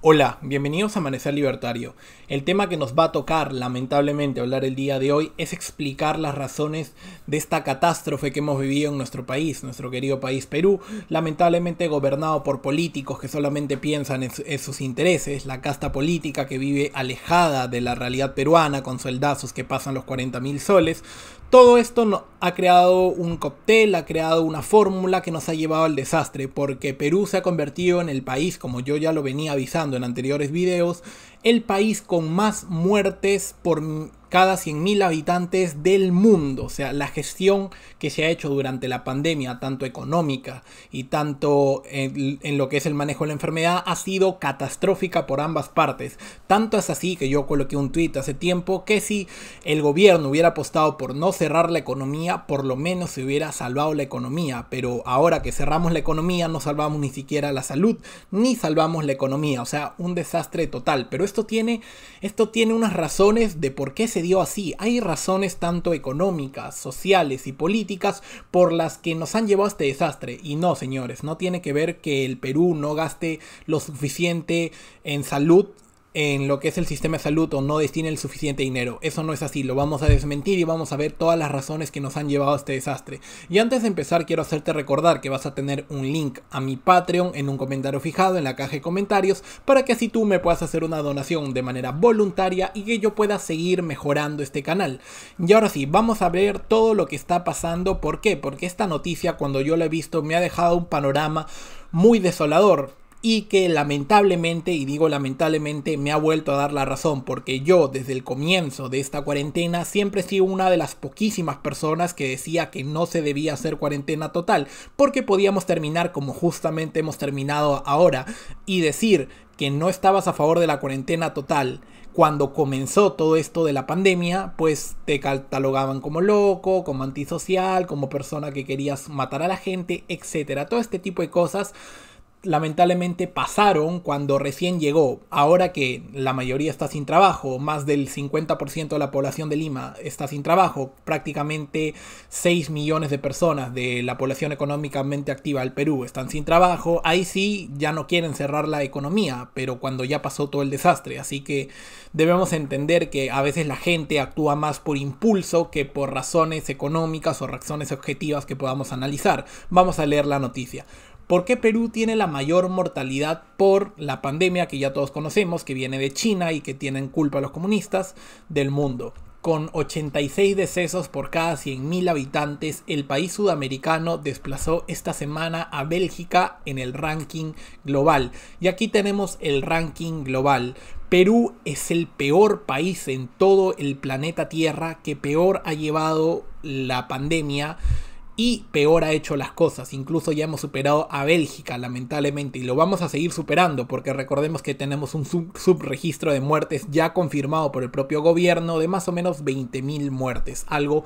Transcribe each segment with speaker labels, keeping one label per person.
Speaker 1: Hola, bienvenidos a Amanecer Libertario. El tema que nos va a tocar, lamentablemente, hablar el día de hoy es explicar las razones de esta catástrofe que hemos vivido en nuestro país, nuestro querido país Perú, lamentablemente gobernado por políticos que solamente piensan en sus intereses, la casta política que vive alejada de la realidad peruana con sueldazos que pasan los 40.000 soles. Todo esto ha creado un cóctel, ha creado una fórmula que nos ha llevado al desastre, porque Perú se ha convertido en el país, como yo ya lo venía avisando en anteriores videos, el país con más muertes por cada 100.000 habitantes del mundo. O sea, la gestión que se ha hecho durante la pandemia, tanto económica y tanto en lo que es el manejo de la enfermedad, ha sido catastrófica por ambas partes. Tanto es así que yo coloqué un tweet hace tiempo que si el gobierno hubiera apostado por no cerrar la economía, por lo menos se hubiera salvado la economía. Pero ahora que cerramos la economía, no salvamos ni siquiera la salud, ni salvamos la economía. O sea, un desastre total. Pero esto tiene unas razones de por qué se dio así. Hay razones tanto económicas, sociales y políticas por las que nos han llevado a este desastre. Y no, señores, no tiene que ver que el Perú no gaste lo suficiente en salud, en lo que es el sistema de salud, o no destine el suficiente dinero. Eso no es así, lo vamos a desmentir y vamos a ver todas las razones que nos han llevado a este desastre. Y antes de empezar, quiero hacerte recordar que vas a tener un link a mi Patreon en un comentario fijado en la caja de comentarios, para que así tú me puedas hacer una donación de manera voluntaria y que yo pueda seguir mejorando este canal. Y ahora sí, vamos a ver todo lo que está pasando. ¿Por qué? Porque esta noticia, cuando yo la he visto, me ha dejado un panorama muy desolador. Y que lamentablemente, y digo lamentablemente, me ha vuelto a dar la razón, porque yo desde el comienzo de esta cuarentena siempre he sido una de las poquísimas personas que decía que no se debía hacer cuarentena total, porque podíamos terminar como justamente hemos terminado ahora, y decir que no estabas a favor de la cuarentena total cuando comenzó todo esto de la pandemia, pues te catalogaban como loco, como antisocial, como persona que querías matar a la gente, etcétera. Todo este tipo de cosas lamentablemente pasaron cuando recién llegó. Ahora que la mayoría está sin trabajo, más del 50% de la población de Lima está sin trabajo, prácticamente 6 millones de personas de la población económicamente activa del Perú están sin trabajo, ahí sí ya no quieren cerrar la economía, pero cuando ya pasó todo el desastre. Así que debemos entender que a veces la gente actúa más por impulso que por razones económicas o razones objetivas que podamos analizar. Vamos a leer la noticia. ¿Por qué Perú tiene la mayor mortalidad por la pandemia que ya todos conocemos, que viene de China y que tienen culpa los comunistas del mundo? Con 86 decesos por cada 100.000 habitantes, el país sudamericano desplazó esta semana a Bélgica en el ranking global. Y aquí tenemos el ranking global. Perú es el peor país en todo el planeta Tierra que peor ha llevado la pandemia y peor ha hecho las cosas. Incluso ya hemos superado a Bélgica, lamentablemente, y lo vamos a seguir superando, porque recordemos que tenemos un subregistro de muertes ya confirmado por el propio gobierno de más o menos 20.000 muertes, algo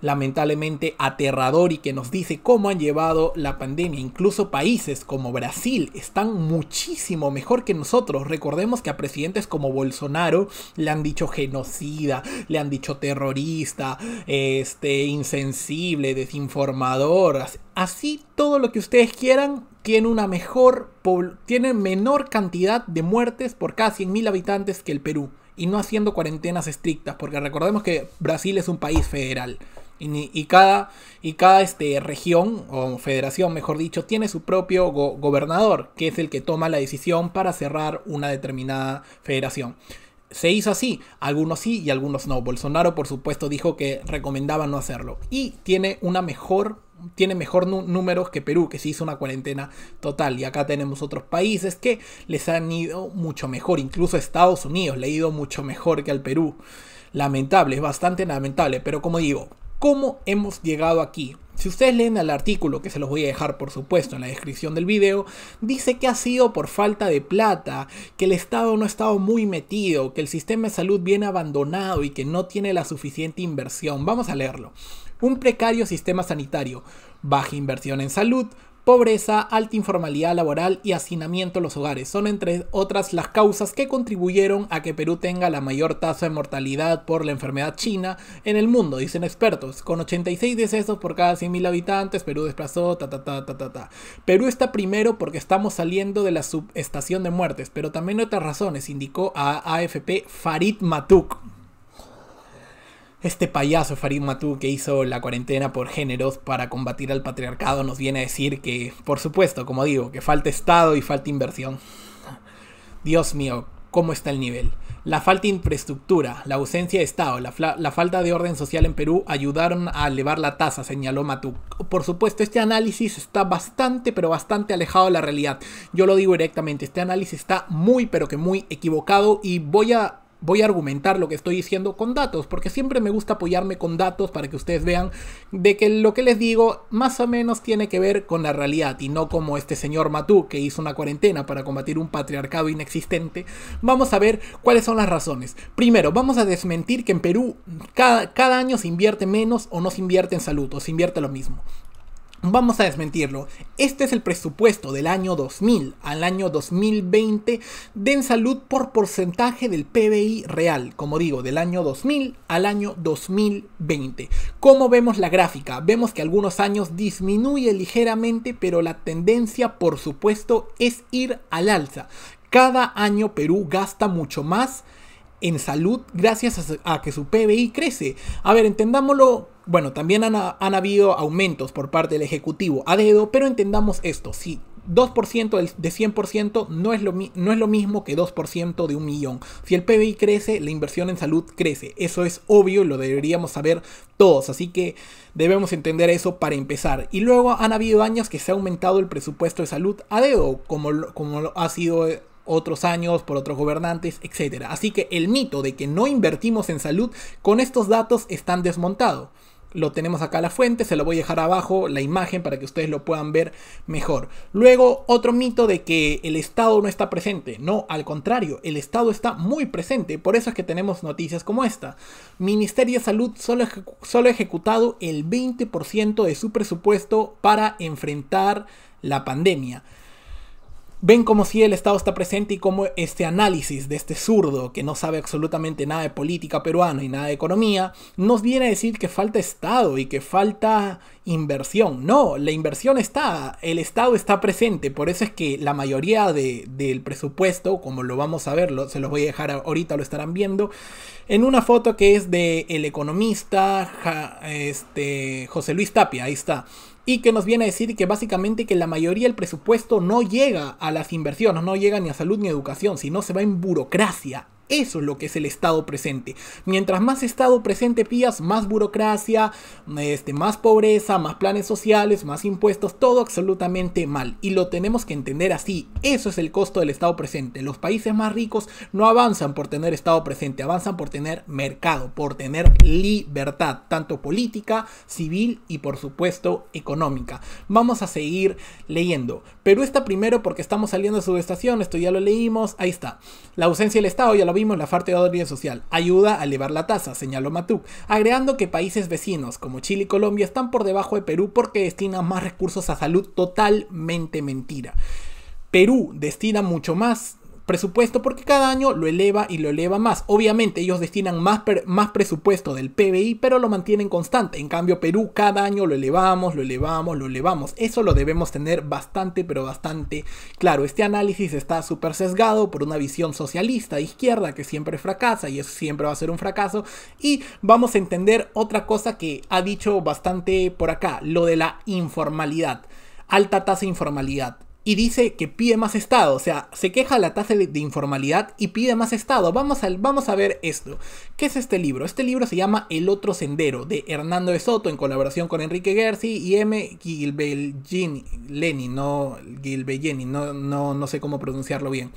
Speaker 1: lamentablemente aterrador y que nos dice cómo han llevado la pandemia. Incluso países como Brasil están muchísimo mejor que nosotros. Recordemos que a presidentes como Bolsonaro le han dicho genocida, le han dicho terrorista, insensible, desinformador, así todo lo que ustedes quieran. Tiene menor cantidad de muertes por cada 100.000 habitantes que el Perú, y no haciendo cuarentenas estrictas, porque recordemos que Brasil es un país federal. Y cada región, o federación mejor dicho, tiene su propio gobernador, que es el que toma la decisión para cerrar una determinada federación. Se hizo así, algunos sí y algunos no. Bolsonaro, por supuesto, dijo que recomendaba no hacerlo. Y tiene mejor números que Perú, que se hizo una cuarentena total. Y acá tenemos otros países que les han ido mucho mejor. Incluso Estados Unidos le ha ido mucho mejor que al Perú. Lamentable, es bastante lamentable. Pero como digo, ¿cómo hemos llegado aquí? Si ustedes leen el artículo, que se los voy a dejar por supuesto en la descripción del video, dice que ha sido por falta de plata, que el Estado no ha estado muy metido, que el sistema de salud viene abandonado y que no tiene la suficiente inversión. Vamos a leerlo. Un precario sistema sanitario, baja inversión en salud, pobreza, alta informalidad laboral y hacinamiento en los hogares. Son entre otras las causas que contribuyeron a que Perú tenga la mayor tasa de mortalidad por la enfermedad china en el mundo, dicen expertos. Con 86 decesos por cada 100.000 habitantes, Perú desplazó Perú está primero porque estamos saliendo de la subestación de muertes, pero también hay otras razones, indicó a AFP Farid Matuk. Este payaso Farid Matuk, que hizo la cuarentena por géneros para combatir al patriarcado, nos viene a decir que, por supuesto, como digo, que falta Estado y falta inversión. Dios mío, ¿cómo está el nivel? La falta de infraestructura, la ausencia de Estado, la falta de orden social en Perú ayudaron a elevar la tasa, señaló Matuk. Por supuesto, este análisis está bastante, pero bastante alejado de la realidad. Yo lo digo directamente, este análisis está muy, pero que muy equivocado y voy a argumentar lo que estoy diciendo con datos, porque siempre me gusta apoyarme con datos para que ustedes vean de que lo que les digo más o menos tiene que ver con la realidad y no como este señor Matuk que hizo una cuarentena para combatir un patriarcado inexistente. Vamos a ver cuáles son las razones. Primero, vamos a desmentir que en Perú cada año se invierte menos o no se invierte en salud o se invierte lo mismo. Vamos a desmentirlo. Este es el presupuesto del año 2000 al año 2020 de en salud por porcentaje del PBI real. Como digo, del año 2000 al año 2020. ¿Cómo vemos la gráfica? Vemos que algunos años disminuye ligeramente, pero la tendencia, por supuesto, es ir al alza. Cada año Perú gasta mucho más en salud gracias a que su PBI crece. A ver, entendámoslo. Bueno, también han habido aumentos por parte del Ejecutivo a dedo, pero entendamos esto, sí, 2% de 100% no es lo mismo que 2% de 1.000.000. Si el PBI crece, la inversión en salud crece. Eso es obvio y lo deberíamos saber todos, así que debemos entender eso para empezar. Y luego han habido años que se ha aumentado el presupuesto de salud a dedo, como ha sido otros años por otros gobernantes, etc. Así que el mito de que no invertimos en salud con estos datos están desmontado. Lo tenemos acá la fuente, se lo voy a dejar abajo la imagen para que ustedes lo puedan ver mejor. Luego, otro mito de que el Estado no está presente. No, al contrario, el Estado está muy presente. Por eso es que tenemos noticias como esta. Ministerio de Salud solo ha ejecutado el 20% de su presupuesto para enfrentar la pandemia. Ven como si el Estado está presente y como este análisis de este zurdo que no sabe absolutamente nada de política peruana y nada de economía nos viene a decir que falta Estado y que falta inversión. No, la inversión está, el Estado está presente, por eso es que la mayoría del presupuesto, como lo vamos a ver, se los voy a dejar ahorita, lo estarán viendo, en una foto que es de el economista José Luis Tapia, ahí está. Y que nos viene a decir que básicamente que la mayoría del presupuesto no llega a las inversiones, no llega ni a salud ni a educación, sino se va en burocracia. Eso es lo que es el Estado presente. Mientras más Estado presente pillas, más burocracia, más pobreza, más planes sociales, más impuestos, todo absolutamente mal. Y lo tenemos que entender así. Eso es el costo del Estado presente. Los países más ricos no avanzan por tener Estado presente, avanzan por tener mercado, por tener libertad, tanto política, civil y por supuesto económica. Vamos a seguir leyendo. Perú está primero porque estamos saliendo de subestación, esto ya lo leímos, ahí está. La ausencia del Estado ya lo vimos, la falta de orden social ayuda a elevar la tasa, señaló Matuk, agregando que países vecinos como Chile y Colombia están por debajo de Perú porque destinan más recursos a salud. Totalmente mentira. Perú destina mucho más presupuesto porque cada año lo eleva y lo eleva más. Obviamente ellos destinan más presupuesto del PBI, pero lo mantienen constante. En cambio Perú cada año lo elevamos. Eso lo debemos tener bastante, pero bastante claro. Este análisis está súper sesgado por una visión socialista de izquierda que siempre fracasa y eso siempre va a ser un fracaso. Y vamos a entender otra cosa que ha dicho bastante por acá, lo de la informalidad, alta tasa de informalidad. Y dice que pide más Estado, o sea, se queja la tasa de informalidad y pide más Estado. Vamos a ver esto. ¿Qué es este libro? Este libro se llama El Otro Sendero, de Hernando de Soto, en colaboración con Enrique Gersi y M. Gilbelleni, no sé cómo pronunciarlo bien.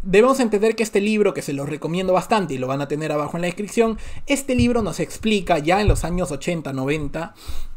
Speaker 1: Debemos entender que este libro, que se los recomiendo bastante y lo van a tener abajo en la descripción, este libro nos explica ya en los años 80, 90,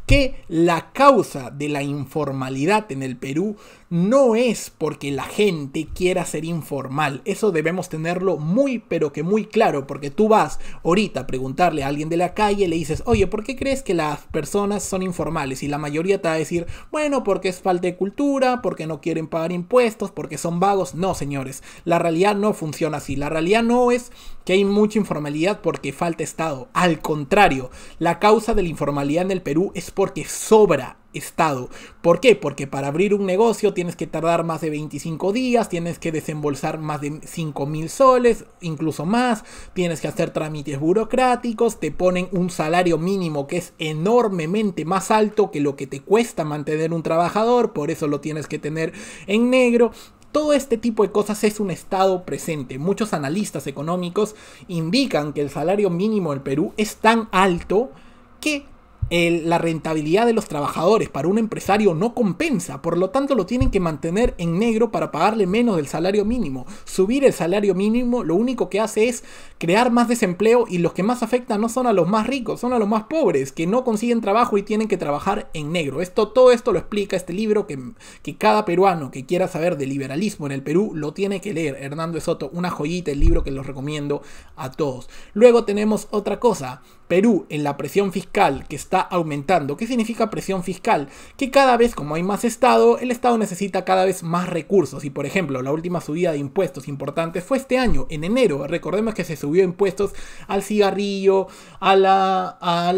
Speaker 1: que la causa de la informalidad en el Perú no es porque la gente quiera ser informal. Eso debemos tenerlo muy pero que muy claro, porque tú vas ahorita a preguntarle a alguien de la calle, le dices, oye, ¿por qué crees que las personas son informales? Y la mayoría te va a decir, bueno, porque es falta de cultura, porque no quieren pagar impuestos, porque son vagos. No, señores, la realidad no funciona así. La realidad no es que hay mucha informalidad porque falta Estado. Al contrario, la causa de la informalidad en el Perú es porque sobra Estado. ¿Por qué? Porque para abrir un negocio tienes que tardar más de 25 días, tienes que desembolsar más de 5.000 soles, incluso más, tienes que hacer trámites burocráticos, te ponen un salario mínimo que es enormemente más alto que lo que te cuesta mantener un trabajador, por eso lo tienes que tener en negro. Todo este tipo de cosas es un Estado presente. Muchos analistas económicos indican que el salario mínimo del Perú es tan alto que la rentabilidad de los trabajadores para un empresario no compensa, por lo tanto lo tienen que mantener en negro para pagarle menos del salario mínimo. Subir el salario mínimo lo único que hace es crear más desempleo, y los que más afectan no son a los más ricos, son a los más pobres, que no consiguen trabajo y tienen que trabajar en negro. Todo esto lo explica este libro que cada peruano que quiera saber de liberalismo en el Perú lo tiene que leer. Hernando de Soto, una joyita el libro que los recomiendo a todos. Luego tenemos otra cosa. Perú en la presión fiscal que está aumentando. ¿Qué significa presión fiscal? Que cada vez, como hay más Estado, el Estado necesita cada vez más recursos. Y por ejemplo, la última subida de impuestos importante fue este año, en enero. Recordemos que se subió impuestos al cigarrillo, al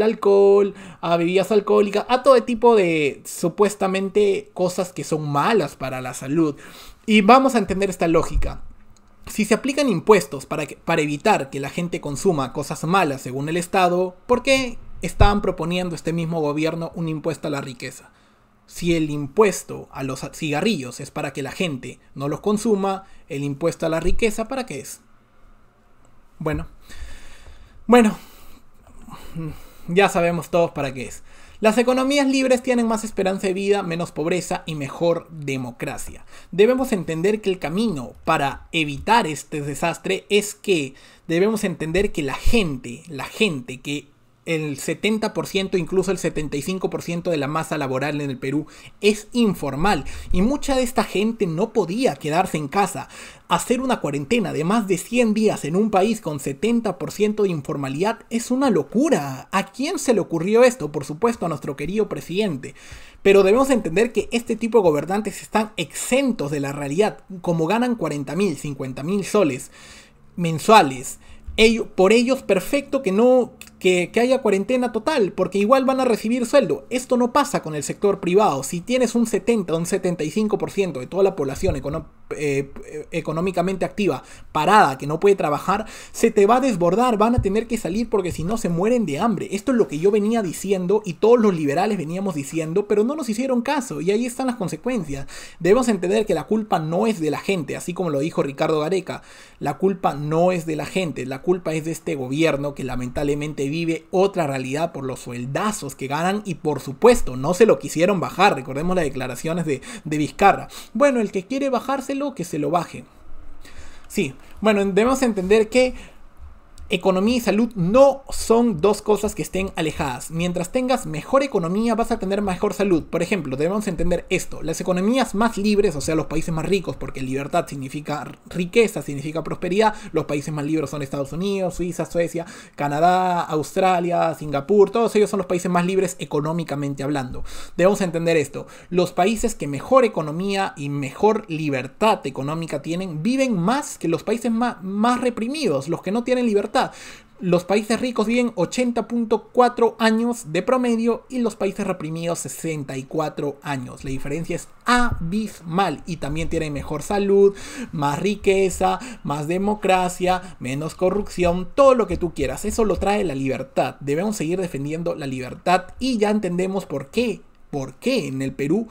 Speaker 1: alcohol, a bebidas alcohólicas, a todo tipo de supuestamente cosas que son malas para la salud. Y vamos a entender esta lógica. Si se aplican impuestos para evitar que la gente consuma cosas malas según el Estado, ¿por qué estaban proponiendo este mismo gobierno un impuesto a la riqueza? Si el impuesto a los cigarrillos es para que la gente no los consuma, el impuesto a la riqueza, ¿para qué es? Bueno, ya sabemos todos para qué es. Las economías libres tienen más esperanza de vida, menos pobreza y mejor democracia. Debemos entender que el camino para evitar este desastre es que debemos entender que la gente que el 70%, incluso el 75% de la masa laboral en el Perú es informal, y mucha de esta gente no podía quedarse en casa. Hacer una cuarentena de más de 100 días en un país con 70% de informalidad es una locura. ¿A quién se le ocurrió esto? Por supuesto a nuestro querido presidente. Pero debemos entender que este tipo de gobernantes están exentos de la realidad. Como ganan 40.000, 50.000 soles mensuales, por ellos perfecto que haya cuarentena total, porque igual van a recibir sueldo. Esto no pasa con el sector privado. Si tienes un 70 o un 75% de toda la población económicamente activa parada, que no puede trabajar, se te va a desbordar, van a tener que salir porque si no se mueren de hambre. Esto es lo que yo venía diciendo y todos los liberales veníamos diciendo, pero no nos hicieron caso, y ahí están las consecuencias. Debemos entender que la culpa no es de la gente, así como lo dijo Ricardo Gareca. La culpa no es de la gente, la culpa es de este gobierno que lamentablemente vive otra realidad por los sueldazos que ganan, y por supuesto no se lo quisieron bajar. Recordemos las declaraciones de Vizcarra. Bueno, el que quiere bajárselo, que se lo baje. Sí, bueno, debemos entender que economía y salud no son dos cosas que estén alejadas. Mientras tengas mejor economía vas a tener mejor salud. Por ejemplo, debemos entender esto. Las economías más libres, o sea, los países más ricos, porque libertad significa riqueza, significa prosperidad. Los países más libres son Estados Unidos, Suiza, Suecia, Canadá, Australia, Singapur. Todos ellos son los países más libres económicamente hablando. Debemos entender esto. Los países que mejor economía y mejor libertad económica tienen, viven más que los países más reprimidos, los que no tienen libertad. Los países ricos viven 80.4 años de promedio y los países reprimidos 64 años. La diferencia es abismal, y también tienen mejor salud, más riqueza, más democracia, menos corrupción, todo lo que tú quieras. Eso lo trae la libertad. Debemos seguir defendiendo la libertad, y ya entendemos por qué en el Perú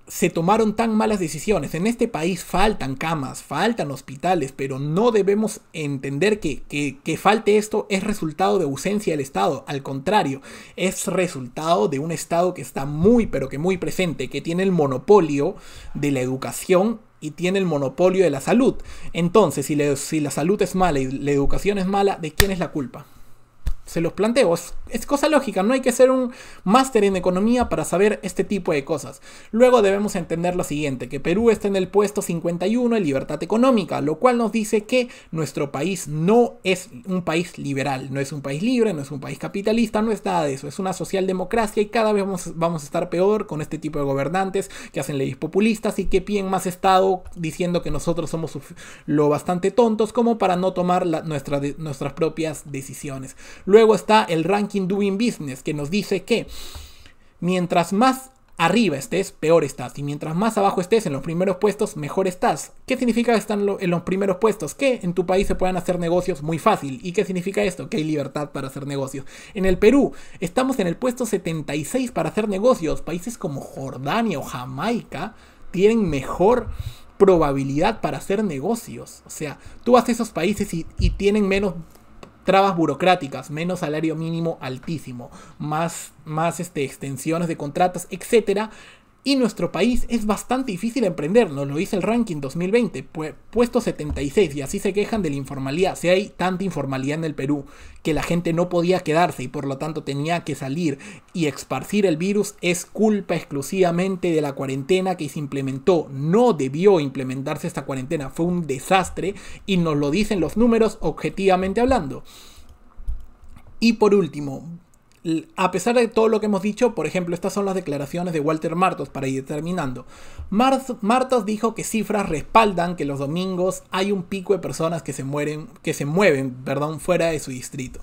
Speaker 1: se tomaron tan malas decisiones. En este país faltan camas, faltan hospitales, pero no debemos entender que falte esto es resultado de ausencia del Estado. Al contrario, es resultado de un Estado que está muy, pero que muy presente, que tiene el monopolio de la educación y tiene el monopolio de la salud. Entonces, si la salud es mala y la educación es mala, ¿de quién es la culpa? se los planteo. Es cosa lógica, no hay que ser un máster en economía para saber este tipo de cosas. Luego debemos entender lo siguiente, que Perú está en el puesto 51 en libertad económica, lo cual nos dice que nuestro país no es un país liberal, no es un país libre, no es un país capitalista, no es nada de eso, es una socialdemocracia y cada vez vamos a estar peor con este tipo de gobernantes que hacen leyes populistas y que piden más Estado diciendo que nosotros somos lo bastante tontos como para no tomar nuestras propias decisiones. Luego está el ranking Doing Business, que nos dice que mientras más arriba estés, peor estás, y mientras más abajo estés en los primeros puestos, mejor estás. ¿Qué significa estar en los primeros puestos? Que en tu país se puedan hacer negocios muy fácil. ¿Y qué significa esto? Que hay libertad para hacer negocios. En el Perú estamos en el puesto 76 para hacer negocios. Países como Jordania o Jamaica tienen mejor probabilidad para hacer negocios. O sea, tú vas a esos países y tienen menos trabas burocráticas, menos salario mínimo altísimo, más extensiones de contratos, etcétera. Y nuestro país es bastante difícil emprender, nos lo dice el ranking 2020, puesto 76, y así se quejan de la informalidad. Si hay tanta informalidad en el Perú que la gente no podía quedarse y por lo tanto tenía que salir y esparcir el virus, es culpa exclusivamente de la cuarentena que se implementó. No debió implementarse esta cuarentena, fue un desastre y nos lo dicen los números objetivamente hablando. Y por último, a pesar de todo lo que hemos dicho, por ejemplo, estas son las declaraciones de Walter Martos para ir terminando. Martos dijo que cifras respaldan que los domingos hay un pico de personas que se mueven, fuera de su distrito.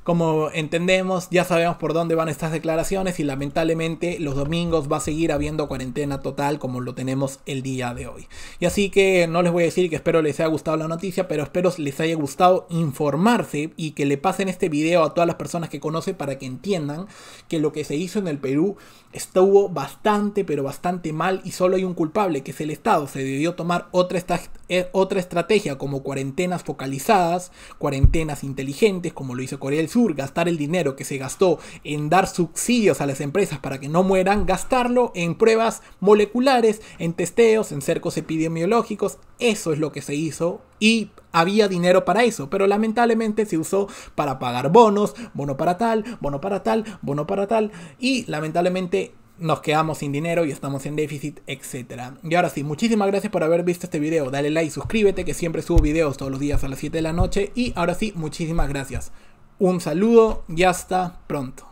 Speaker 1: Como entendemos, ya sabemos por dónde van estas declaraciones y lamentablemente los domingos va a seguir habiendo cuarentena total como lo tenemos el día de hoy. Y así que no les voy a decir que espero les haya gustado la noticia, pero espero les haya gustado informarse y que le pasen este video a todas las personas que conocen para que entiendan que lo que se hizo en el Perú estuvo bastante, pero bastante mal y solo hay un culpable, que es el Estado. Se debió tomar otra estrategia como cuarentenas focalizadas, cuarentenas inteligentes como lo hizo Corea del Sur, gastar el dinero que se gastó en dar subsidios a las empresas para que no mueran, gastarlo en pruebas moleculares, en testeos, en cercos epidemiológicos. Eso es lo que se hizo y había dinero para eso, pero lamentablemente se usó para pagar bonos, bono para tal, bono para tal, bono para tal, y lamentablemente nos quedamos sin dinero y estamos en déficit, etc. Y ahora sí, muchísimas gracias por haber visto este video, dale like, suscríbete, que siempre subo videos todos los días a las 7 de la noche, y ahora sí, muchísimas gracias. Un saludo y hasta pronto.